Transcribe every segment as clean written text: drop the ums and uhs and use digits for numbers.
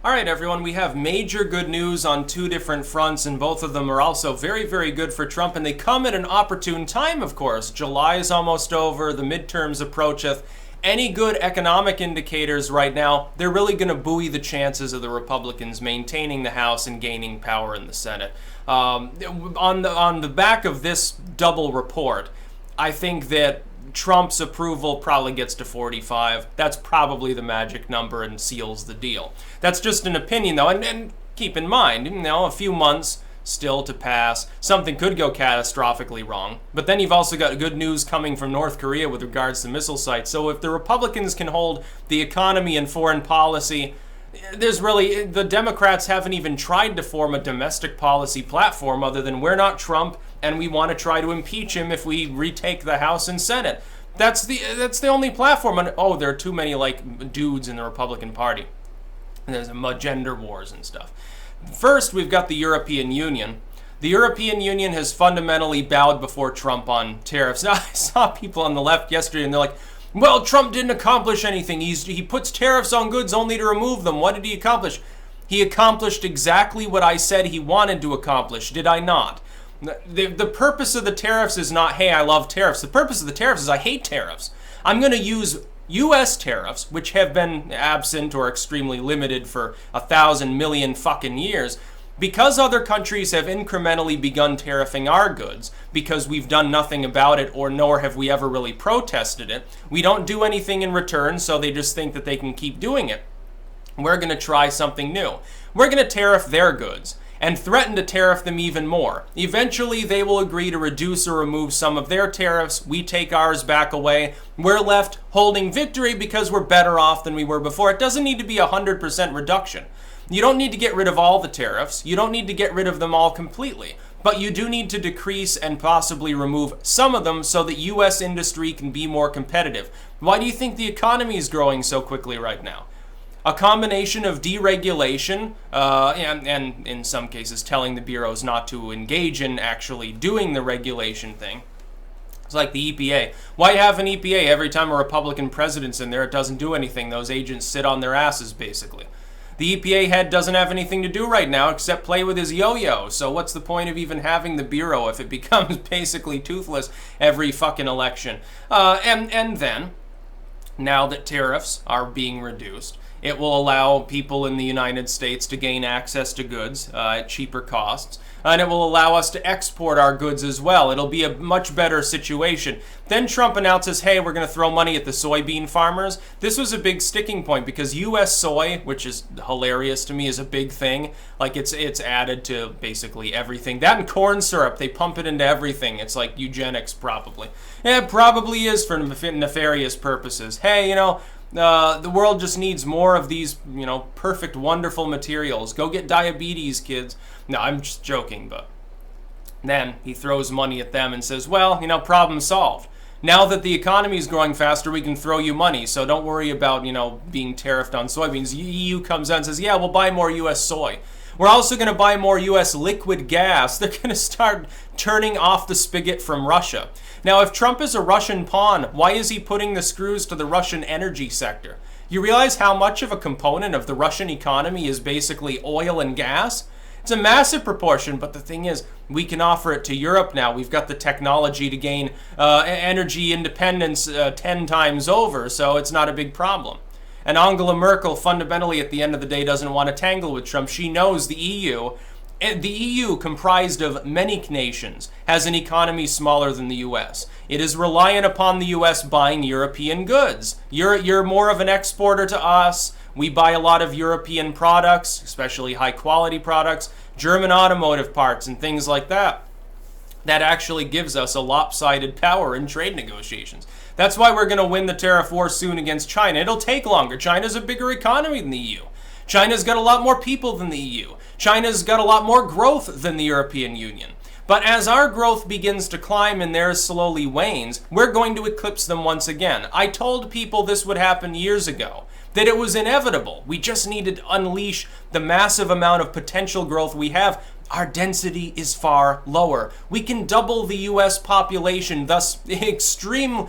All right, everyone, we have major good news on two different fronts, and both of them are also very, very good for Trump, and they come at an opportune time, of course. July is almost over, the midterms approacheth. Any good economic indicators right now, they're really going to buoy the chances of the Republicans maintaining the House and gaining power in the Senate. On the back of this double report, I think that Trump's approval probably gets to 45. That's probably the magic number and seals the deal. That's just an opinion, though, and keep in mind, a few months still to pass. Something could go catastrophically wrong. But then you've also got good news coming from North Korea with regards to missile sites. So if the Republicans can hold the economy and foreign policy, the Democrats haven't even tried to form a domestic policy platform other than we're not Trump and we want to try to impeach him if we retake the House and Senate. That's the only platform. And, there are too many dudes in the Republican Party. And there's gender wars and stuff. First, we've got the European Union. The European Union has fundamentally bowed before Trump on tariffs. Now, I saw people on the left yesterday and they're like, well, Trump didn't accomplish anything. He puts tariffs on goods only to remove them. What did he accomplish? He accomplished exactly what I said he wanted to accomplish, did I not? The purpose of the tariffs is not, hey, I love tariffs. The purpose of the tariffs is I hate tariffs. I'm going to use U.S. tariffs, which have been absent or extremely limited for 1,000 million fucking years, because other countries have incrementally begun tariffing our goods, because we've done nothing about it, or nor have we ever really protested it. We don't do anything in return, so they just think that they can keep doing it. We're going to try something new. We're going to tariff their goods and threaten to tariff them even more. Eventually, they will agree to reduce or remove some of their tariffs. We take ours back away. We're left holding victory because we're better off than we were before. It doesn't need to be 100% reduction. You don't need to get rid of all the tariffs. You don't need to get rid of them all completely. But you do need to decrease and possibly remove some of them so that U.S. industry can be more competitive. Why do you think the economy is growing so quickly right now? A combination of deregulation and in some cases telling the bureaus not to engage in actually doing the regulation thing. It's like the EPA. Why have an EPA? Every time a Republican president's in there, it doesn't do anything. Those agents sit on their asses, basically. The EPA head doesn't have anything to do right now except play with his yo-yo. So what's the point of even having the bureau if it becomes basically toothless every fucking election? And then, now that tariffs are being reduced, it will allow people in the United States to gain access to goods at cheaper costs, and it will allow us to export our goods as well. It'll be a much better situation. Then Trump announces, hey, we're going to throw money at the soybean farmers. This was a big sticking point because U.S. soy, which is hilarious to me, is a big thing. Like it's added to basically everything. That and corn syrup, they pump it into everything. It's like eugenics probably. It probably is for nefarious purposes. Hey, the world just needs more of these, perfect, wonderful materials. Go get diabetes, kids. No, I'm just joking, but then he throws money at them and says, well, problem solved. Now that the economy is growing faster, we can throw you money, so don't worry about, being tariffed on soybeans. EU comes out and says, yeah, we'll buy more U.S. soy. We're also going to buy more U.S. liquid gas. They're going to start turning off the spigot from Russia. Now, if Trump is a Russian pawn, why is he putting the screws to the Russian energy sector? You realize how much of a component of the Russian economy is basically oil and gas? It's a massive proportion, but the thing is, we can offer it to Europe now. We've got the technology to gain energy independence 10 times over, so it's not a big problem. And Angela Merkel, fundamentally, at the end of the day, doesn't want to tangle with Trump. She knows the EU, comprised of many nations, has an economy smaller than the U.S. It is reliant upon the U.S. buying European goods. You're more of an exporter to us. We buy a lot of European products, especially high-quality products, German automotive parts, and things like that. That actually gives us a lopsided power in trade negotiations. That's why we're going to win the tariff war soon against China. It'll take longer. China's a bigger economy than the EU. China's got a lot more people than the EU. China's got a lot more growth than the European Union. But as our growth begins to climb and theirs slowly wanes, we're going to eclipse them once again. I told people this would happen years ago, that it was inevitable. We just needed to unleash the massive amount of potential growth we have. Our density is far lower. We can double the U.S. population, thus extreme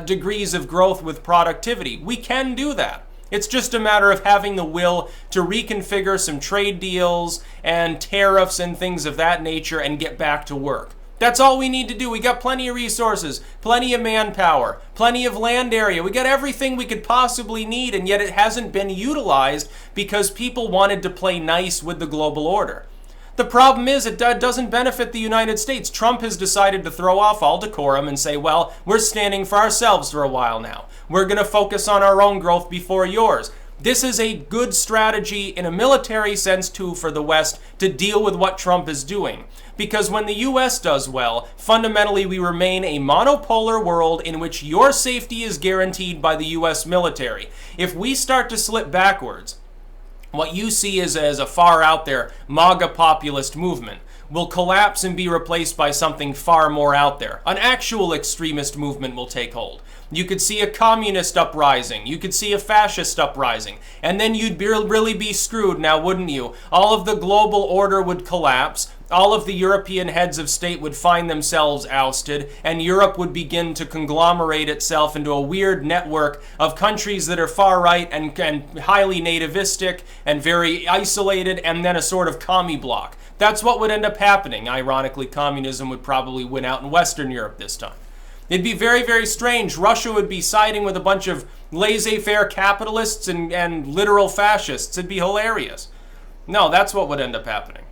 degrees of growth with productivity. We can do that. It's just a matter of having the will to reconfigure some trade deals and tariffs and things of that nature and get back to work. That's all we need to do. We got plenty of resources, plenty of manpower, plenty of land area. We got everything we could possibly need, and yet it hasn't been utilized because people wanted to play nice with the global order. The problem is it doesn't benefit the United States. Trump has decided to throw off all decorum and say, well, we're standing for ourselves for a while now. We're going to focus on our own growth before yours. This is a good strategy in a military sense, too, for the West to deal with what Trump is doing. Because when the U.S. does well, fundamentally we remain a monopolar world in which your safety is guaranteed by the U.S. military. If we start to slip backwards, what you see is as a far out there MAGA populist movement will collapse and be replaced by something far more out there. An actual extremist movement will take hold. You could see a communist uprising. You could see a fascist uprising. And then you'd really be screwed now, wouldn't you? All of the global order would collapse. All of the European heads of state would find themselves ousted, and Europe would begin to conglomerate itself into a weird network of countries that are far right and highly nativistic and very isolated, and then a sort of commie bloc. That's what would end up happening. Ironically, communism would probably win out in Western Europe this time. It'd be very, very strange. Russia would be siding with a bunch of laissez-faire capitalists and literal fascists. It'd be hilarious. No, that's what would end up happening.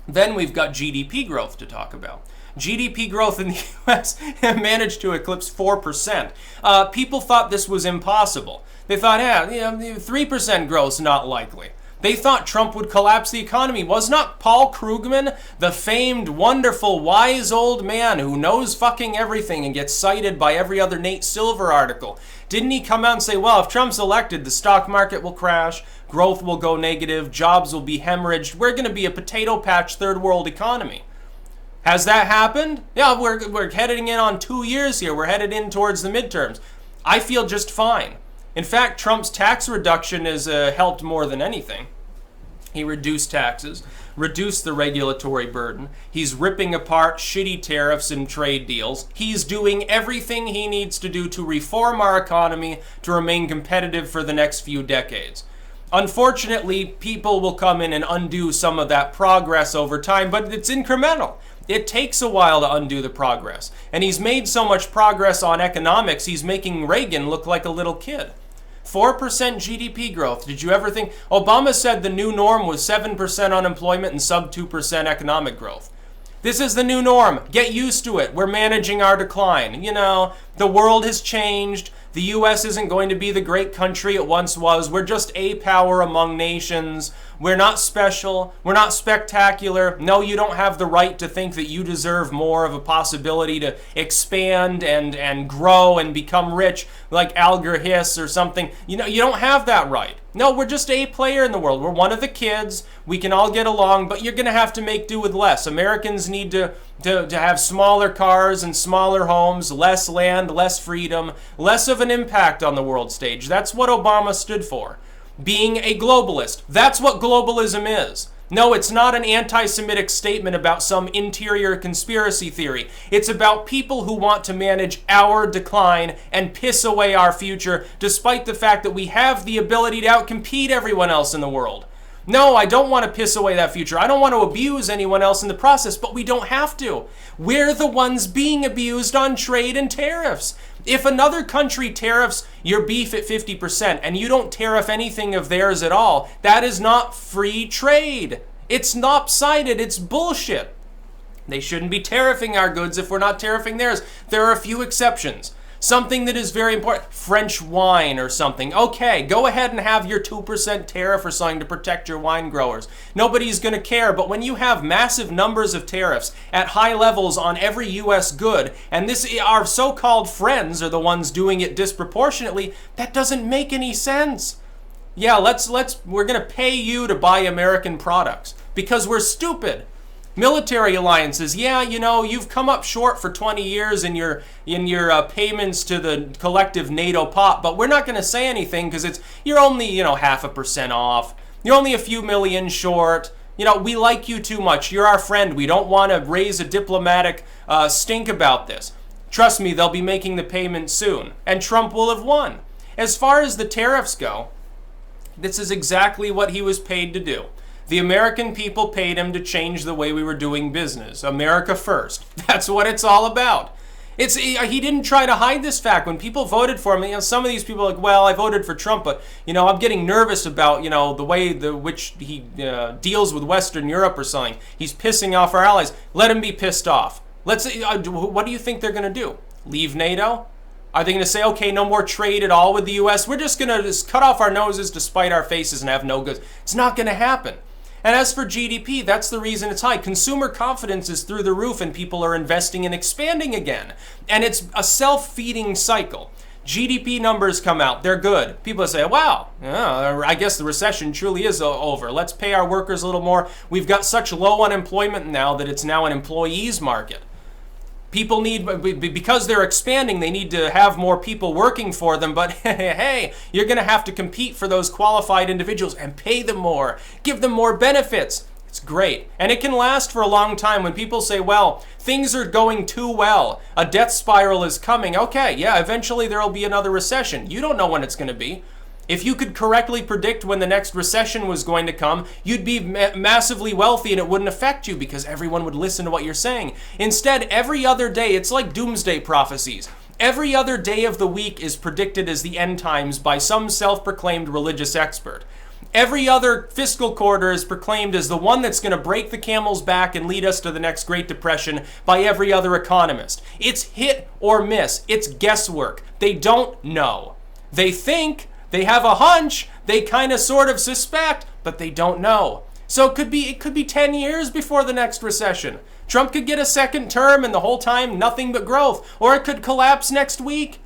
Then we've got GDP growth to talk about. GDP growth in the U.S. managed to eclipse 4%. People thought this was impossible. They thought, 3% growth's not likely. They thought Trump would collapse the economy. Was not Paul Krugman, the famed, wonderful, wise old man who knows fucking everything and gets cited by every other Nate Silver article? Didn't he come out and say, well, if Trump's elected, the stock market will crash, growth will go negative, jobs will be hemorrhaged, we're going to be a potato patch third world economy? Has that happened? Yeah, we're heading in on 2 years here. We're headed in towards the midterms. I feel just fine. In fact, Trump's tax reduction has helped more than anything. He reduced taxes, reduced the regulatory burden. He's ripping apart shitty tariffs and trade deals. He's doing everything he needs to do to reform our economy to remain competitive for the next few decades. Unfortunately, people will come in and undo some of that progress over time, but it's incremental. It takes a while to undo the progress. And he's made so much progress on economics, he's making Reagan look like a little kid. 4% GDP growth. Did you ever think? Obama said the new norm was 7% unemployment and sub 2% economic growth. This is the new norm. Get used to it. We're managing our decline. You know, the world has changed. The U.S. isn't going to be the great country it once was. We're just a power among nations. We're not special. We're not spectacular. No, you don't have the right to think that you deserve more of a possibility to expand and grow and become rich like Alger Hiss or something. You know, you don't have that right. No, we're just a player in the world. We're one of the kids. We can all get along, but you're going to have to make do with less. Americans need to have smaller cars and smaller homes, less land, less freedom, less of an impact on the world stage. That's what Obama stood for. Being a globalist. That's what globalism is. No, it's not an anti-Semitic statement about some interior conspiracy theory. It's about people who want to manage our decline and piss away our future, despite the fact that we have the ability to outcompete everyone else in the world. No, I don't want to piss away that future. I don't want to abuse anyone else in the process, but we don't have to. We're the ones being abused on trade and tariffs. If another country tariffs your beef at 50% and you don't tariff anything of theirs at all, that is not free trade. It's lopsided. It's bullshit. They shouldn't be tariffing our goods if we're not tariffing theirs. There are a few exceptions. Something that is very important, French wine or something. Okay, go ahead and have your 2% tariff or something to protect your wine growers. Nobody's going to care, but when you have massive numbers of tariffs at high levels on every U.S. good, and our so-called friends are the ones doing it disproportionately, that doesn't make any sense. Yeah, we're going to pay you to buy American products because we're stupid. Military alliances, yeah, you know, you've come up short for 20 years in your payments to the collective NATO pot, but we're not going to say anything because you're only, 0.5% off. You're only a few million short. You know, we like you too much. You're our friend. We don't want to raise a diplomatic stink about this. Trust me, they'll be making the payment soon, and Trump will have won. As far as the tariffs go, this is exactly what he was paid to do. The American people paid him to change the way we were doing business. America first. That's what it's all about. He didn't try to hide this fact. When people voted for him, some of these people are like, well, I voted for Trump, but, I'm getting nervous about, the way which he deals with Western Europe or something. He's pissing off our allies. Let him be pissed off. What do you think they're going to do? Leave NATO? Are they going to say, okay, no more trade at all with the U.S.? We're just going to cut off our noses to spite our faces and have no goods. It's not going to happen. And as for GDP, that's the reason it's high. Consumer confidence is through the roof and people are investing and expanding again. And it's a self-feeding cycle. GDP numbers come out. They're good. People say, wow, I guess the recession truly is over. Let's pay our workers a little more. We've got such low unemployment now that it's now an employees market. People need, because they're expanding, they need to have more people working for them, but hey, you're going to have to compete for those qualified individuals and pay them more, give them more benefits. It's great. And it can last for a long time. When people say, well, things are going too well, a death spiral is coming. Okay, yeah, eventually there will be another recession. You don't know when it's going to be. If you could correctly predict when the next recession was going to come, you'd be massively wealthy and it wouldn't affect you because everyone would listen to what you're saying. Instead, every other day, it's like doomsday prophecies. Every other day of the week is predicted as the end times by some self-proclaimed religious expert. Every other fiscal quarter is proclaimed as the one that's going to break the camel's back and lead us to the next Great Depression by every other economist. It's hit or miss. It's guesswork. They don't know. They think. They have a hunch, they kind of sort of suspect, but they don't know. So it could be 10 years before the next recession. Trump could get a second term and the whole time nothing but growth, or it could collapse next week.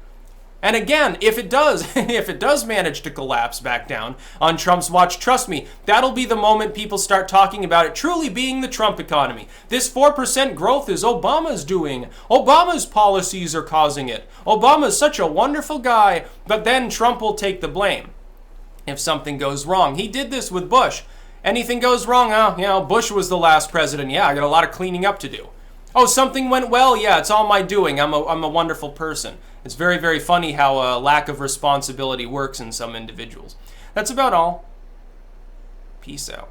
And again, if it does, if it does manage to collapse back down on Trump's watch, trust me, that'll be the moment people start talking about it truly being the Trump economy. This 4% growth is Obama's doing. Obama's policies are causing it. Obama's such a wonderful guy, but then Trump will take the blame if something goes wrong. He did this with Bush. Anything goes wrong, Bush was the last president. Yeah, I got a lot of cleaning up to do. Oh, something went well. Yeah, it's all my doing. I'm a wonderful person. It's very, very funny how a lack of responsibility works in some individuals. That's about all. Peace out.